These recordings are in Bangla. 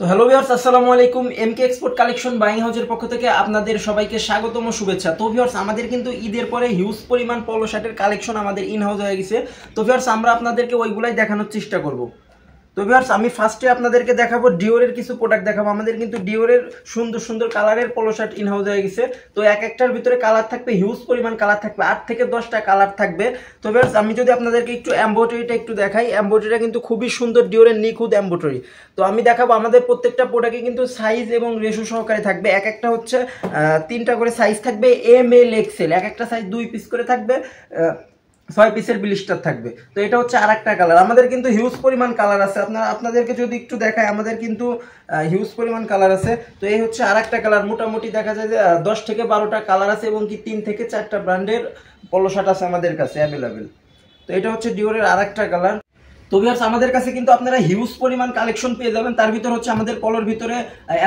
তো হ্যালো ভিউয়ার্স, আসসালামু আলাইকুম। এমকে এক্সপোর্ট কালেকশন বাইং হাউসের পক্ষ থেকে আপনাদের সবাইকে স্বাগতম ও শুভেচ্ছা। তো ভিউয়ার্স, আমাদের কিন্তু ঈদের পরে হিউজ পরিমাণ পলো শার্টের কালেকশন আমাদের ইন হাউস হয়ে গেছে। তো ভিউয়ার্স, আমরা আপনাদেরকে ওইগুলাই দেখানোর চেষ্টা করব। তো ভিউয়ার্স, আমি ফার্স্টে আপনাদেরকে দেখাবো ডিওরের কিছু প্রোডাক্ট দেখাবো। আমাদের কিন্তু ডিওরের সুন্দর সুন্দর কালারের পলো শার্ট ইন হাউস হয়ে গেছে। তো এক একটার ভিতরে কালার থাকবে, হিউজ পরিমাণ কালার থাকবে, 8 থেকে 10টা কালার থাকবে। তো ভিউয়ার্স, আমি যদি আপনাদেরকে একটু এমব্রয়ডারিটা একটু দেখাই, এমব্রয়ডারিটা কিন্তু খুবই সুন্দর, ডিওরের নিখুঁত এমব্রয়ডারি। তো আমি দেখাবো আমাদের প্রত্যেকটা প্রোডাক্টে কিন্তু সাইজ এবং রেশো সহকারে থাকবে। এক একটা হচ্ছে 3টা করে সাইজ থাকবে, এম এল এক্সেল, এক একটা সাইজ 2 পিস করে থাকবে, 6 পিসের ব্লিস্টার থাকবে। তো এটা হচ্ছে আরেকটা কালার। আমাদের কিন্তু হিউজ পরিমাণ কালার আছে। আপনাদেরকে যদি একটু দেখায়, আমাদের কিন্তু হিউজ পরিমাণ কালার আছে। তো এই হচ্ছে আরেকটা কালার। মোটামুটি দেখা যায় যে 10 থেকে 12টা কালার আছে এবং কি 3 থেকে 4টা ব্র্যান্ডের পলো শার্ট আছে আমাদের কাছে অ্যাভেলেবেল। তো এটা হচ্ছে ডিওরের আরেকটা কালার। তো ভিউয়ার্স, আমাদের কাছে কিন্তু আপনারা হিউজ পরিমাণ কালেকশন পেয়ে যাবেন। তার ভিতর হচ্ছে আমাদের পলোর ভিতরে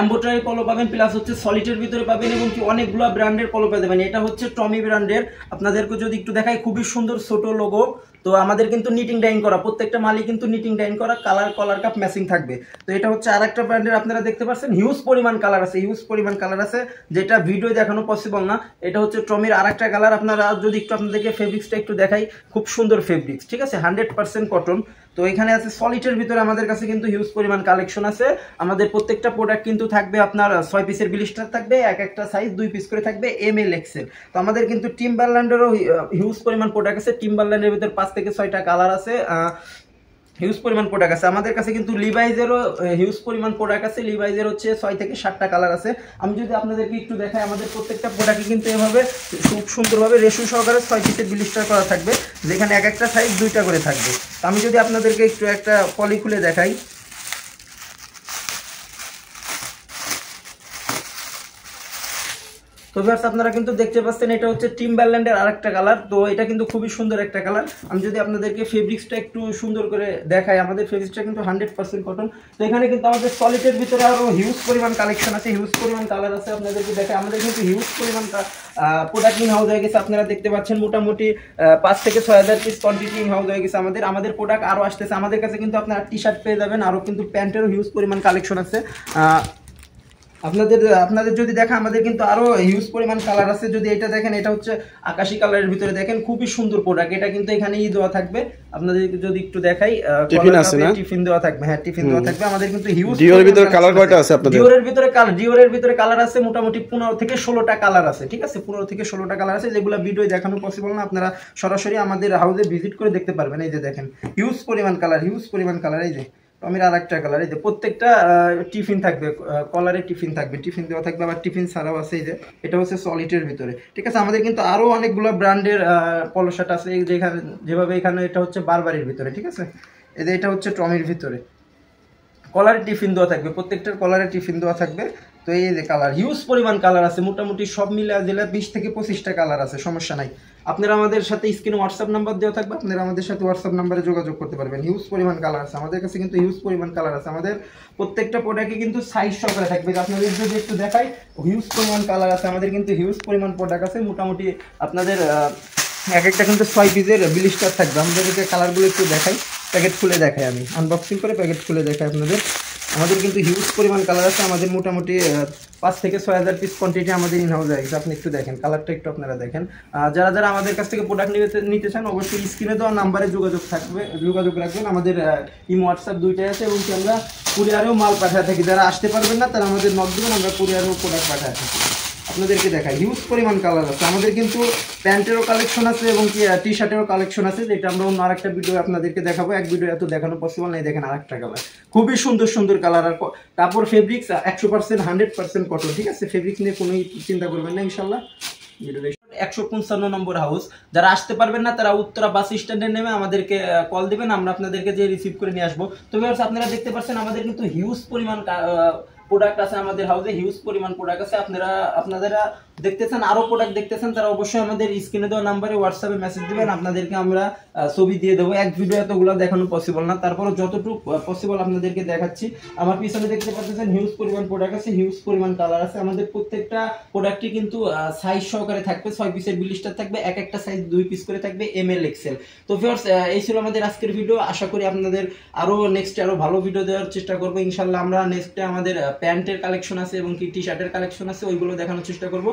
এমব্রয়ডারি পলো পাবেন, প্লাস হচ্ছে সলিটের ভিতরে পাবেন এবং কি অনেকগুলো ব্র্যান্ডের পলো পেয়ে যাবেন। এটা হচ্ছে টমি ব্র্যান্ডের। আপনাদেরকে যদি একটু দেখাই, খুবই সুন্দর ছোট লোগো। তো আমাদের কিন্তু নিটিং ডাইন করা, প্রত্যেকটা মালই কিন্তু নিটিং ডাইন করা, কালার কলার কাপ ম্যাচিং থাকবে। তো এটা হচ্ছে আরেকটা ব্র্যান্ডের। আপনারা দেখতে পাচ্ছেন হিউজ পরিমাণ কালার আছে, হিউজ পরিমাণ কালার আছে, যেটা ভিডিও দেখানো পসিবল না। এটা হচ্ছে টমির আরেকটা কালার। আপনারা যদি একটু আপনাদেরকে ফেব্রিক্সটা একটু দেখাই, খুব সুন্দর ফেব্রিক্স, ঠিক আছে, 100% কটন। তো এখানে আছে সলিটের ভিতরে আমাদের কাছে কিন্তু হিউজ পরিমাণ কালেকশন আছে। আমাদের প্রত্যেকটা প্রোডাক্ট কিন্তু থাকবে আপনার 6 পিসের ব্লিস্টার থাকবে, এক একটা সাইজ 2 পিস করে থাকবে, এম এল এক্সেল। তো আমাদের কিন্তু টিম্বারল্যান্ডেরও হিউজ পরিমাণ প্রোডাক্ট আছে। টিম্বারল্যান্ডের ভিতরে 5 থেকে 6টা কালার আছে, হিউজ পরিমাণ প্রোডাক্ট আছে। আমাদের কাছে কিন্তু লিভাইজেরও হিউজ পরিমাণ প্রোডাক্ট আছে। লিভাইজের হচ্ছে 6 থেকে 7টা কালার আছে। আমি যদি আপনাদেরকে একটু দেখাই, আমাদের প্রত্যেকটা প্রোডাক্টই কিন্তু এভাবে খুব সুন্দরভাবে রেশু সহকারে 6 পিসের ব্লিস্টার করা থাকবে, যেখানে এক একটা সাইজ 2টা করে থাকবে। আমি যদি আপনাদেরকে একটু একটা পলি খুলে দেখাই, তো ভিউয়ার্স, আপনারা কিন্তু দেখতে পাচ্ছেন এটা হচ্ছে টিম্বারল্যান্ডের আরেকটা কালার। তো এটা কিন্তু খুবই সুন্দর একটা কালার। আমি যদি আপনাদেরকে ফেব্রিক্সটা একটু সুন্দর করে দেখাই, আমাদের ফেব্রিক্সটা কিন্তু 100% কটন। তো এখানে কিন্তু আমাদের সলিটের ভিতরে আরো হিউজ পরিমাণ কালেকশন আছে, হিউজ পরিমাণ কালার আছে। আপনাদেরকে দেখাই, আমাদের কিন্তু হিউজ পরিমাণ প্রোডাক্ট ইন হাউস হয়ে গেছে। আপনারা দেখতে পাচ্ছেন মোটামুটি 5 থেকে 6,000 পিস কোয়ান্টিটি ইন হাউস হয়ে গেছে। আমাদের প্রোডাক্ট আরো আসতেছে। আমাদের কাছে কিন্তু আপনারা টি শার্ট পেয়ে যাবেন, আরো কিন্তু প্যান্টেরও হিউজ পরিমাণ কালেকশন আছে। আপনাদের যদি দেখা, আমাদের কিন্তু আরো হিউজ পরিমাণ কালার আছে। যদি এটা দেখেন, এটা হচ্ছে আকাশী কালারের ভিতরে, দেখেন খুবই সুন্দর প্রোডাক্ট। এটা কিন্তু এখানেই দেওয়া থাকবে। আপনাদের যদি একটু দেখাই, টিফিন আছে না, টিফিন দেওয়া থাকবে। হ্যাঁ, টিফিন দেওয়া থাকবে। আমাদের কিন্তু হিউজ ডিওরের ভিতরে কালার কয়টা আছে আপনাদের? ডিওরের ভিতরে কালার আছে মোটামুটি 15 থেকে 16টা কালার আছে, ঠিক আছে, 15 থেকে 16টা কালার আছে, যেগুলো ভিডিও দেখানো পসিবল না। আপনারা সরাসরি আমাদের হাউসে ভিজিট করে দেখতে পারবেন। এই যে দেখেন হিউজ পরিমাণ কালার, হিউজ পরিমাণ কালার। এই যে টমির আরেকটা কালার। এই যে প্রত্যেকটা টিফিন থাকবে, কলারে টিফিন থাকবে, টিফিন দেওয়া থাকবে, আবার টিফিন ছাড়াও আছে। এই যে এটা হচ্ছে সলিটের ভিতরে, ঠিক আছে। আমাদের কিন্তু আরো অনেকগুলো ব্র্যান্ডের পলো শার্ট আছে, যেভাবে এখানে এটা হচ্ছে বারবারির ভিতরে, ঠিক আছে। এই যে এটা হচ্ছে টমির ভিতরে, কলারে টিফিন দেওয়া থাকবে, প্রত্যেকটার কলারে টিফিন দেওয়া থাকবে। তো এই যে কালার, হিউজ পরিমাণ কালার আছে, মোটামুটি সব মিলে জেলা 20 থেকে 25টা কালার আছে, সমস্যা নাই। আপনারা আমাদের সাথে স্ক্রিনে হোয়াটসঅ্যাপ নাম্বার দেওয়া থাকবে, আপনারা আমাদের সাথে হোয়াটসঅ্যাপ নাম্বারে যোগাযোগ করতে পারবেন। হিউজ পরিমাণ কালার আছে আমাদের কাছে, কিন্তু হিউজ পরিমাণ কালার আছে। আমাদের প্রত্যেকটা প্রোডাক্টে কিন্তু সাইজ সহকারে থাকবে। আপনাদের যদি একটু দেখাই, হিউজ পরিমাণ কালার আছে। আমাদের কিন্তু হিউজ পরিমাণ প্রোডাক্ট আছে। মোটামুটি আপনাদের এক একটা কিন্তু 6 পিসের ব্লিস্টার থাকবে। আমাদেরকে কালারগুলো একটু দেখাই, প্যাকেট খুলে দেখাই, আমি আনবক্সিং করে প্যাকেট খুলে দেখাই আপনাদের। আমাদের কিন্তু হিউজ পরিমাণ কালার আছে। আমাদের মোটামুটি 5 থেকে 6,000 পিস কোয়ান্টিটি আমাদের ইন হাউস আছে। আপনি একটু দেখেন কালারটা, একটু আপনারা দেখেন। যারা যারা আমাদের কাছ থেকে প্রোডাক্ট নিতে চান, অবশ্যই স্ক্রিনে দেওয়া নাম্বারে যোগাযোগ রাখবেন। আমাদের ইমো হোয়াটসঅ্যাপ দুইটাই আছে এবং কি আমরা কুরিয়ারেও মাল পাঠাতে থাকি। যারা আসতে পারবেন না তারা আমাদের নক দেবেন, আমরা কুরিয়ারেও প্রোডাক্ট পাঠাতে থাকি। আপনাদেরকে দেখাই হিউজ পরিমাণ কালার আছে। আমাদের কিন্তু প্যান্টেরও কালেকশন আছে এবং কি টি শার্টেরও কালেকশন আছে, যেটা আমরা অন্য আরেকটা ভিডিও আপনাদেরকে দেখাবো। এক ভিডিও এত দেখানো পসিবল নাই। দেখেন আরেকটা কালার, খুবই সুন্দর সুন্দর কালার। আর কাপড় ফেব্রিক্স 100% 100% কটন, ঠিক আছে। ফেব্রিক্স নিয়ে কোনো চিন্তা করবেন না ইনশাল্লাহ। 155 নম্বর হাউস। যারা আসতে পারবেন না তারা উত্তরা বাস স্ট্যান্ডে নেমে আমাদেরকে কল দিবেন, আমরা আপনাদেরকে যে রিসিভ করে নিয়ে আসবো। তো ভিউয়ার্স, আপনারা দেখতে পাচ্ছেন আমাদের কিন্তু হিউজ পরিমাণ প্রোডাক্ট আছে আমাদের হাউসে, হিউজ পরিমাণ প্রোডাক্ট আছে। আপনারা দেখতেছেন, আরো প্রোডাক্ট দেখতেছেন, তারা অবশ্যই আমাদের স্ক্রিনে দেওয়া নাম্বারে হোয়াটসঅ্যাপে মেসেজ দিবেন, আপনাদেরকে আমরা ছবি দিয়ে দেবো। এক ভিডিও এতগুলো দেখানো পসিবল না, তারপরে যতটুকু পসিবল আপনাদেরকে দেখাচ্ছি। আমার পিছনে দেখতে পাচ্ছেন হিউজ পরিমাণ প্রোডাক্ট আছে, হিউজ পরিমাণ কালার আছে। আমাদের প্রত্যেকটা প্রোডাক্টই কিন্তু সাইজ সহকারে থাকবে, 6 পিসের ব্লিস্টার থাকবে, এক একটা সাইজ 2 পিস করে থাকবে, ML XL। তো ভিউয়ার্স, এই ছিল আমাদের আজকের ভিডিও। আশা করি আপনাদের আরো নেক্সটে আরো ভালো ভিডিও দেওয়ার চেষ্টা করবো ইনশাল্লাহ। আমরা নেক্সটে আমাদের প্যান্টের কালেকশন আছে এবং কি টি শার্টের কালেকশন আছে, ওইগুলো দেখানোর চেষ্টা করবো।